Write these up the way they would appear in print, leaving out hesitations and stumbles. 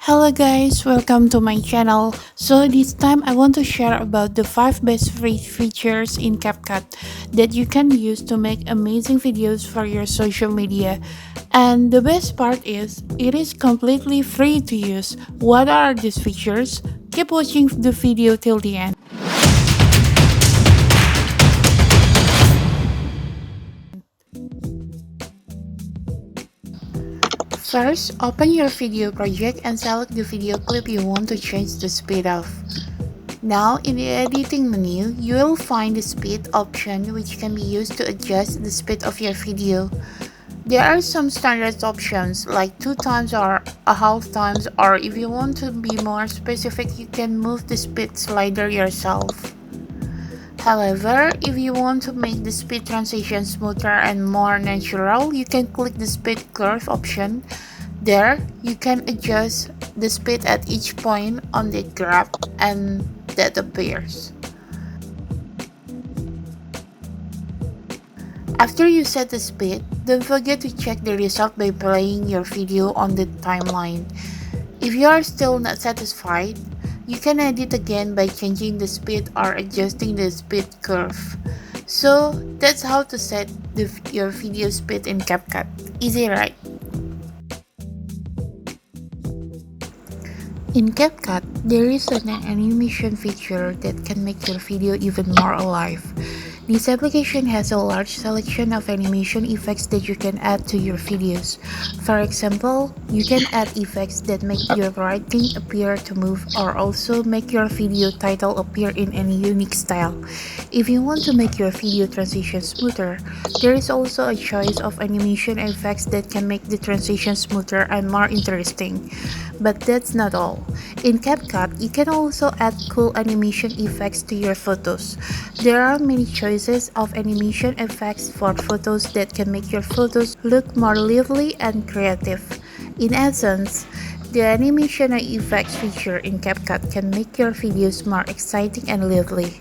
Hello guys, welcome to my channel. So this time I want to share about the 5 best free features in CapCut that you can use to make amazing videos for your social media. And the best part is, it is completely free to use. What are these features? Keep watching the video till the end. First, open your video project and select the video clip you want to change the speed of. Now, in the editing menu, you will find the speed option, which can be used to adjust the speed of your video. There are some standard options like 2 times or a half times, or if you want to be more specific, you can move the speed slider yourself. However, if you want to make the speed transition smoother and more natural, you can click the speed curve option. There, you can adjust the speed at each point on the graph and that appears. After you set the speed, don't forget to check the result by playing your video on the timeline. If you are still not satisfied, you can edit again by changing the speed or adjusting the speed curve. So that's how to set your video speed in CapCut. Easy, right? In CapCut, there is an animation feature that can make your video even more alive. This application has a large selection of animation effects that you can add to your videos. For example, you can add effects that make your writing appear to move or also make your video title appear in any unique style. If you want to make your video transition smoother, there is also a choice of animation effects that can make the transition smoother and more interesting. But that's not all. In CapCut, you can also add cool animation effects to your photos. There are many choices of animation effects for photos that can make your photos look more lively and creative. In essence, the animation effects feature in CapCut can make your videos more exciting and lively.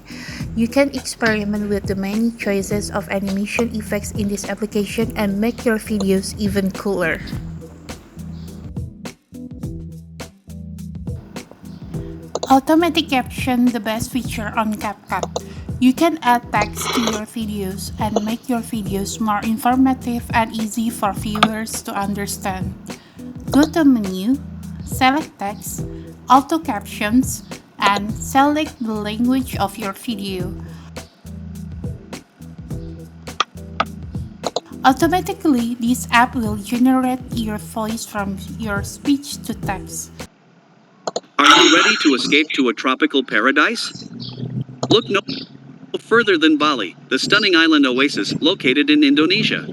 You can experiment with the many choices of animation effects in this application and make your videos even cooler. Automatic caption, the best feature on CapCut. You can add text to your videos and make your videos more informative and easy for viewers to understand. Go to menu, select text, auto captions, and select the language of your video. Automatically, this app will generate your voice from your speech to text. Are you ready to escape to a tropical paradise? Look no further than Bali, the stunning island oasis located in Indonesia.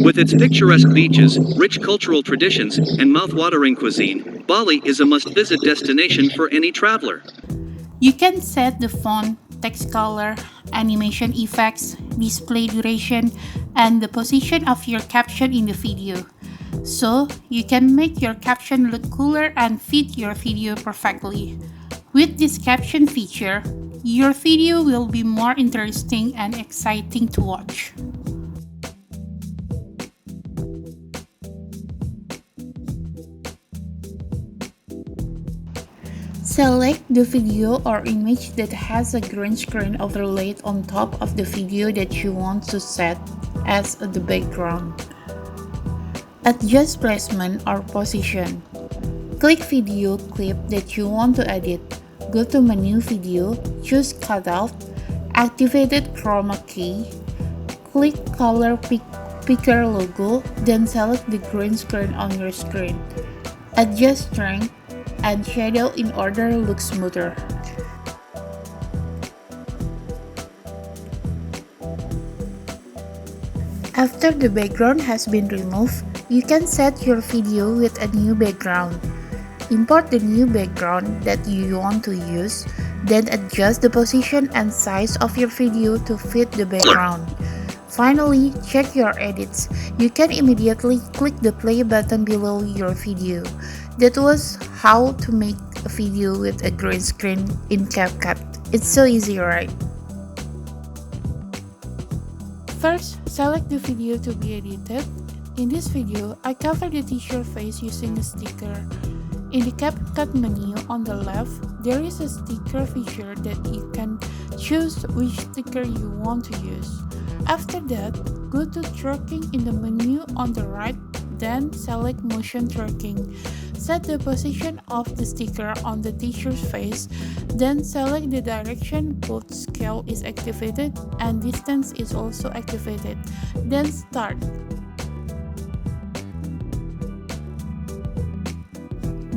With its picturesque beaches, rich cultural traditions, and mouth-watering cuisine, Bali is a must-visit destination for any traveler. You can set the font, text color, animation effects, display duration, and the position of your caption in the video. So, you can make your caption look cooler and fit your video perfectly. With this caption feature, your video will be more interesting and exciting to watch. Select the video or image that has a green screen overlaid on top of the video that you want to set as the background. Adjust placement or position. Click video clip that you want to edit. Go to menu video, choose cutout, activated chroma key, click color picker logo, then select the green screen on your screen. Adjust strength and shadow in order to look smoother. After the background has been removed, you can set your video with a new background. Import the new background that you want to use, then adjust the position and size of your video to fit the background. Finally, check your edits. You can immediately click the play button below your video. That was how to make a video with a green screen in CapCut. It's so easy, right? First, select the video to be edited. In this video, I covered the teacher face using a sticker. In the CapCut menu on the left, there is a sticker feature that you can choose which sticker you want to use. After that, go to tracking in the menu on the right, then select motion tracking. Set the position of the sticker on the teacher's face, then select the direction both scale is activated and distance is also activated. Then start.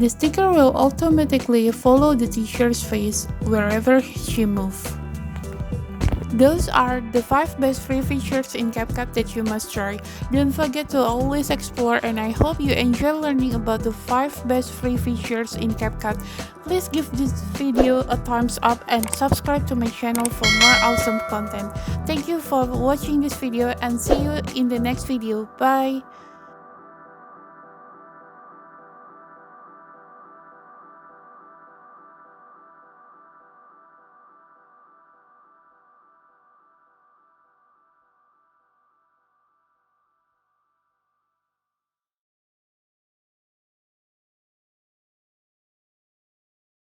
The sticker will automatically follow the teacher's face wherever she moves. Those are the 5 best free features in CapCut that you must try. Don't forget to always explore, and I hope you enjoy learning about the 5 best free features in CapCut. Please give this video a thumbs up and subscribe to my channel for more awesome content. Thank you for watching this video and see you in the next video. Bye!